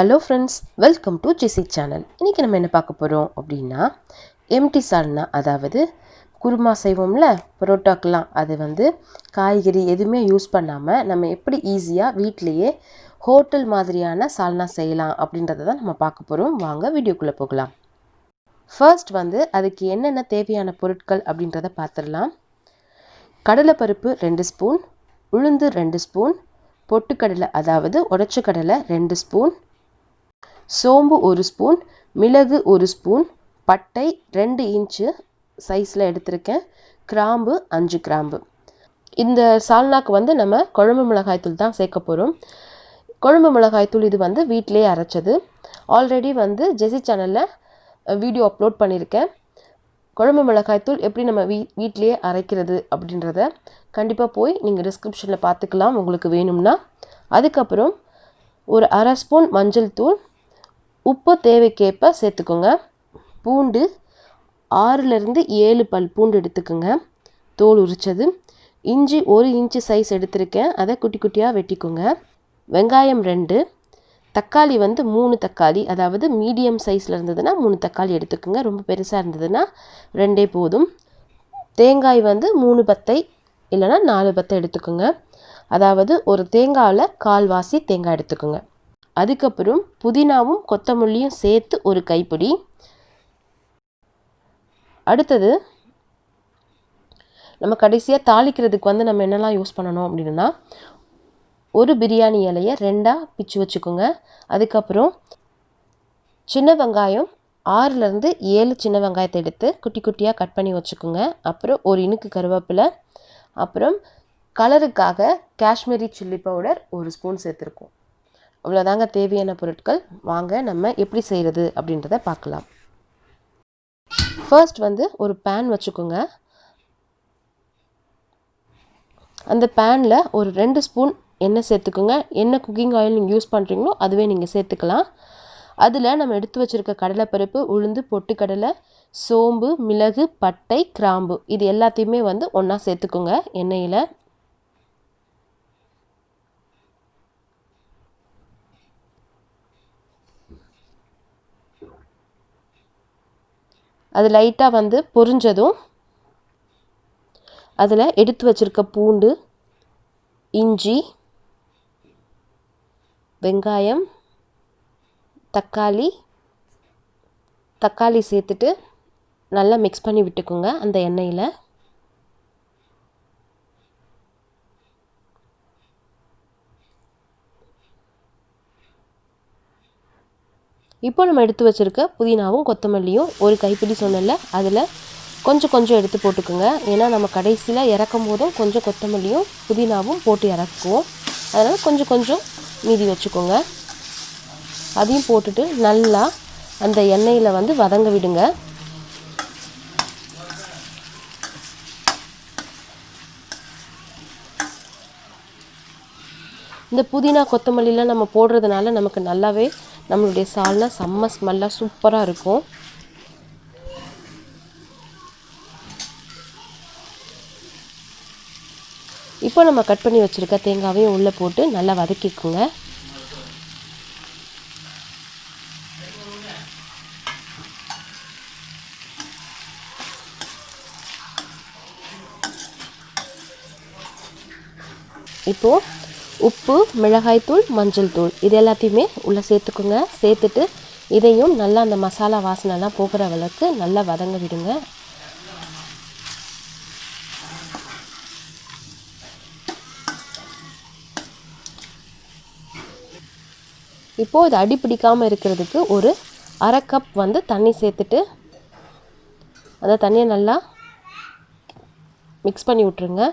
Hello friends, welcome to ஜெசி channel. இன்றைக்கி நம்ம என்ன பார்க்க போகிறோம் அப்படின்னா, எம்டி சால்னா, அதாவது குருமா செய்வோம்ல பரோட்டாக்கெலாம், அது காய்கறி எதுவுமே யூஸ் பண்ணாமல் நம்ம எப்படி ஈஸியாக வீட்டிலையே ஹோட்டல் மாதிரியான சால்னா செய்யலாம் அப்படின்றத தான் நம்ம பார்க்க போகிறோம். வாங்க வீடியோக்குள்ளே போகலாம். ஃபர்ஸ்ட் அதுக்கு என்னென்ன தேவையான பொருட்கள் அப்படின்றத பார்த்துடலாம். கடலைப்பருப்பு 2 ஸ்பூன், உளுந்து 2 ஸ்பூன், பொட்டுக்கடலை அதாவது உடைச்ச கடலை 2 ஸ்பூன், சோம்பு 1 ஸ்பூன், மிளகு 1 ஸ்பூன், பட்டை 2 இன்ச்சு சைஸில் எடுத்திருக்கேன், கிராம்பு 5 கிராம்பு. இந்த சால்னாக்கு நம்ம குழம்பு மிளகாய்த்தூள் தான் சேர்க்க போகிறோம். குழம்பு மிளகாய்த்தூள் இது வீட்டிலே அரைச்சது. ஆல்ரெடி ஜெசி சேனலில் வீடியோ அப்லோட் பண்ணியிருக்கேன். குழம்பு மிளகாய்த்தூள் எப்படி நம்ம வீட்டிலே அரைக்கிறது அப்படின்றத கண்டிப்பாக போய் நீங்கள் டிஸ்கிரிப்ஷனில் பார்த்துக்கலாம் உங்களுக்கு வேணும்னா. அதுக்கப்புறம் ஒரு அரை ஸ்பூன் மஞ்சள் தூள், உப்பு தேவைக்கேற்ப சேர்த்துக்கோங்க. பூண்டு 6லேருந்து 7 பல் பூண்டு எடுத்துக்கோங்க, தோல் உரித்தது. இஞ்சி 1 இன்ச்சு சைஸ் எடுத்திருக்கேன், அதை குட்டி குட்டியாக வெட்டிக்கோங்க. வெங்காயம் 2, தக்காளி 3 தக்காளி, அதாவது மீடியம் சைஸில் இருந்ததுன்னா 3 தக்காளி எடுத்துக்கோங்க, ரொம்ப பெருசாக இருந்ததுன்னா 2 போதும். தேங்காய் 3 பத்தை இல்லைனா 4 பத்தை எடுத்துக்கோங்க, அதாவது ஒரு தேங்காயில் 1/4 வாசி தேங்காய் எடுத்துக்கோங்க. அதுக்கப்புறம் புதினாவும் கொத்தமல்லியும் சேர்த்து ஒரு கைப்பிடி. அடுத்தது நம்ம கடைசியாக தாளிக்கிறதுக்கு நம்ம என்னெல்லாம் யூஸ் பண்ணணும் அப்படின்னா, ஒரு பிரியாணி இலையை 2ஆக பிச்சு வச்சுக்கோங்க. அதுக்கப்புறம் சின்ன வெங்காயம் 6லேருந்து 7 சின்ன வெங்காயத்தை எடுத்து குட்டி குட்டியாக கட் பண்ணி வச்சுக்கோங்க. அப்புறம் ஒரு இனுக்கு கருவேப்பிலை, அப்புறம் கலருக்காக காஷ்மீரி சில்லி பவுடர் 1 ஸ்பூன் சேர்த்துருக்கோம். அவ்வளோதாங்க தேவையான பொருட்கள். வாங்க நம்ம எப்படி செய்கிறது அப்படின்றத பார்க்கலாம். ஃபர்ஸ்ட் ஒரு பேன் வச்சுக்கோங்க. அந்த பேனில் ஒரு 2 ஸ்பூன் எண்ணெய் சேர்த்துக்கோங்க. என்ன குக்கிங் ஆயில் நீங்கள் யூஸ் பண்ணுறீங்களோ அதுவே நீங்கள் சேர்த்துக்கலாம். அதில் நம்ம எடுத்து வச்சுருக்க கடலைப்பருப்பு, உளுந்து, பொட்டுக்கடலை, சோம்பு, மிளகு, பட்டை, கிராம்பு இது எல்லாத்தையுமே ஒன்றா சேர்த்துக்கோங்க எண்ணெயில். அது லைட்டாக பொரிஞ்சதும் அதில் எடுத்து வச்சுருக்க பூண்டு, இஞ்சி, வெங்காயம், தக்காளி சேர்த்துட்டு நல்லா மிக்ஸ் பண்ணி விட்டுக்குங்க அந்த எண்ணெயில். இப்போ நம்ம எடுத்து வச்சுருக்க புதினாவும் கொத்தமல்லியும் ஒரு கைப்பிடி சொன்னல, அதில் கொஞ்சம் கொஞ்சம் எடுத்து போட்டுக்கோங்க. ஏன்னா நம்ம கடைசியில் இறக்கும் போதும் கொஞ்சம் கொத்தமல்லியும் புதினாவும் போட்டு இறக்குவோம், அதனால் கொஞ்சம் கொஞ்சம் மீதி வச்சுக்கோங்க. அதையும் போட்டுட்டு நல்லா அந்த எண்ணெயில் வதங்க விடுங்க. இந்த புதினா கொத்தமல்லிலாம் நம்ம போடுறதுனால நமக்கு நல்லாவே நம்மளுடைய சால்னா செம்ம ஸ்மெல்லாக சூப்பராக இருக்கும். இப்போ நம்ம கட் பண்ணி வச்சுருக்க தேங்காவையும் உள்ளே போட்டு நல்லா வதக்கிக்குங்க. இப்போது உப்பு, மிளகாய்த்தூள், மஞ்சள் தூள் இது எல்லாத்தையுமே உள்ளே சேர்த்துக்குங்க. சேர்த்துட்டு இதையும் நல்லா அந்த மசாலா வாசனைலாம் போகிற அளவுக்கு நல்லா வதங்க விடுங்க. இப்போது இது அடி பிடிக்காமல் இருக்கிறதுக்கு ஒரு அரை கப் தண்ணி சேர்த்துட்டு அந்த தண்ணியை நல்லா மிக்ஸ் பண்ணி விட்ருங்க.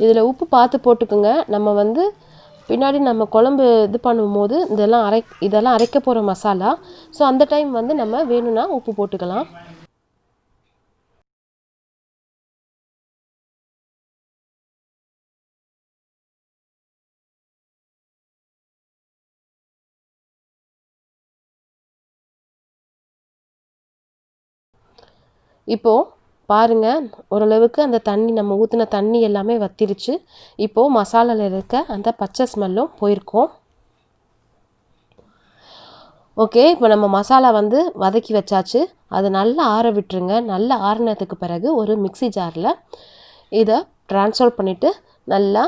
இதில் உப்பு பார்த்து போட்டுக்குங்க. நம்ம பின்னாடி நம்ம குழம்பு இது பண்ணும்போது இதெல்லாம் அரைக்க போகிற மசாலா, ஸோ அந்த டைம் நம்ம வேணும்னா உப்பு போட்டுக்கலாம். இப்போது பாருங்கள், ஓரளவுக்கு அந்த தண்ணி நம்ம ஊற்றின தண்ணி எல்லாமே வத்திருச்சு. இப்போது மசாலாவில் இருக்க அந்த பச்சை ஸ்மெல்லும் போயிருக்கும். ஓகே, இப்போ நம்ம மசாலா வந்து வதக்கி வச்சாச்சு. அதை நல்லா ஆற விட்டுருங்க. நல்லா ஆறினதுக்கு பிறகு ஒரு மிக்ஸி ஜாரில் இதை ட்ரான்ஸ்ஃபர் பண்ணிவிட்டு நல்லா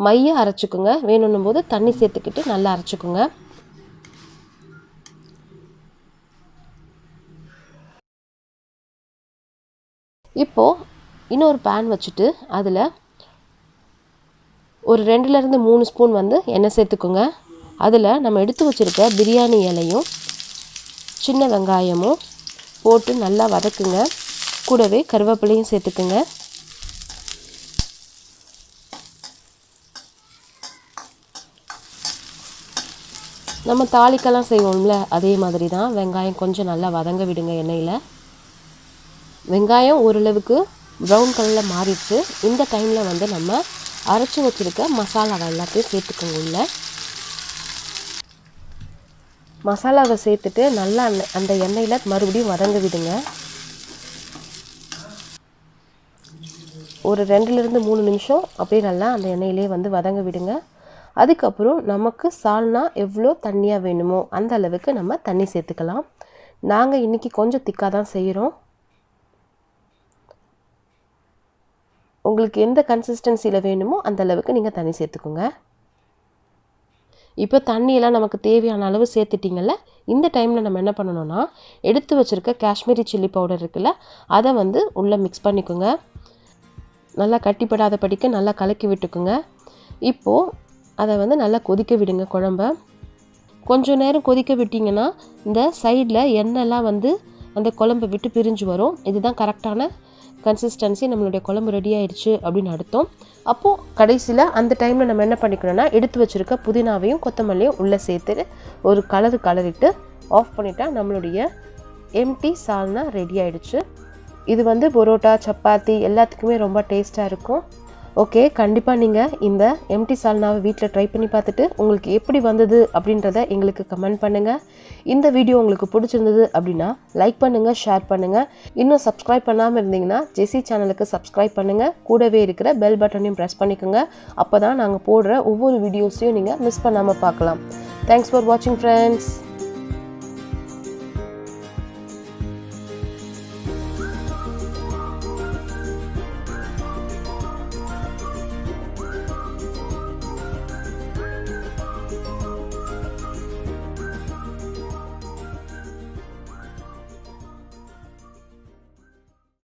மைய அரைச்சிக்குங்க. வேணும்னும் போது தண்ணி சேர்த்துக்கிட்டு நல்லா அரைச்சிக்குங்க. இப்போது இன்னொரு பேன் வச்சுட்டு அதில் ஒரு 2லேருந்து 3 ஸ்பூன் வந்து எண்ணெய் சேர்த்துக்குங்க. அதில் நம்ம எடுத்து வச்சுருக்க பிரியாணி இலையும் சின்ன வெங்காயமும் போட்டு நல்லா வதக்குங்க. கூடவே கருவேப்பிலையும் சேர்த்துக்குங்க. நம்ம தாளிக்கெல்லாம் செய்வோம்ல, அதே மாதிரி தான் வெங்காயம் கொஞ்சம் நல்லா வதங்க விடுங்க எண்ணெயில். வெங்காயம் ஓரளவுக்கு ப்ரௌன் கலரில் மாறிடுச்சு. இந்த டைமில் வந்து நம்ம அரைச்சி வச்சுருக்க மசாலாவை எல்லாத்தையும் சேர்த்துக்கோங்க. உள்ள மசாலாவை சேர்த்துட்டு நல்லா அந்த எண்ணெயில் மறுபடியும் வதங்க விடுங்க. ஒரு 2லேருந்து 3 நிமிஷம் அப்படியே நல்லா அந்த எண்ணெயிலே வந்து வதங்க விடுங்க. அதுக்கப்புறம் நமக்கு சால்னா எவ்வளோ தண்ணியாக வேணுமோ அந்த அளவுக்கு நம்ம தண்ணி சேர்த்துக்கலாம். நாங்கள் இன்றைக்கி கொஞ்சம் திக்காக தான் செய்கிறோம். உங்களுக்கு எந்த கன்சிஸ்டன்சியில் வேணுமோ அந்த அளவுக்கு நீங்கள் தண்ணி சேர்த்துக்கோங்க. இப்போ தண்ணியெல்லாம் நமக்கு தேவையான அளவு சேர்த்துட்டிங்கல்ல, இந்த டைமில் நம்ம என்ன பண்ணணும்னா எடுத்து வச்சுருக்க காஷ்மீரி சில்லி பவுடர் இருக்குல்ல, அதை வந்து உள்ளே மிக்ஸ் பண்ணிக்கோங்க. நல்லா கட்டிப்படாத படிக்க நல்லா கலக்கி விட்டுக்குங்க. இப்போது அதை வந்து நல்லா கொதிக்க விடுங்க. குழம்ப கொஞ்சம் நேரம் கொதிக்க விட்டிங்கன்னா இந்த சைடில் எண்ணெய்லாம் வந்து அந்த குழம்பை விட்டு பிரிஞ்சு வரும். இதுதான் கரெக்டான கன்சிஸ்டன்சி. நம்மளுடைய குழம்பு ரெடி ஆயிடுச்சு அப்படின்னு அர்த்தம். அப்போது கடைசியில் அந்த டைமில் நம்ம என்ன பண்ணிக்கணும்னா எடுத்து வச்சுருக்க புதினாவையும் கொத்தமல்லியும் உள்ளே சேர்த்து ஒரு கலரிட்டு ஆஃப் பண்ணிட்டா நம்மளுடைய எம்டி சால்னா ரெடி ஆயிடுச்சு. இது வந்து பரோட்டா, சப்பாத்தி எல்லாத்துக்குமே ரொம்ப டேஸ்ட்டாக இருக்கும். ஓகே, கண்டிப்பாக நீங்கள் இந்த எம்டி சால்னாவை வீட்டில் ட்ரை பண்ணி பார்த்துட்டு உங்களுக்கு எப்படி வந்தது அப்படின்றத எங்களுக்கு கமெண்ட் பண்ணுங்கள். இந்த வீடியோ உங்களுக்கு பிடிச்சிருந்தது அப்படின்னா லைக் பண்ணுங்கள், ஷேர் பண்ணுங்கள். இன்னும் சப்ஸ்கிரைப் பண்ணாமல் இருந்தீங்கன்னா ஜெசி சேனலுக்கு சப்ஸ்கிரைப் பண்ணுங்கள். கூடவே இருக்கிற பெல் பட்டனையும் ப்ரெஸ் பண்ணிக்கோங்க. அப்போ தான் நாங்கள் போடுற ஒவ்வொரு வீடியோஸையும் நீங்கள் மிஸ் பண்ணாமல் பார்க்கலாம். தேங்க்ஸ் ஃபார் வாட்சிங் ஃப்ரெண்ட்ஸ்.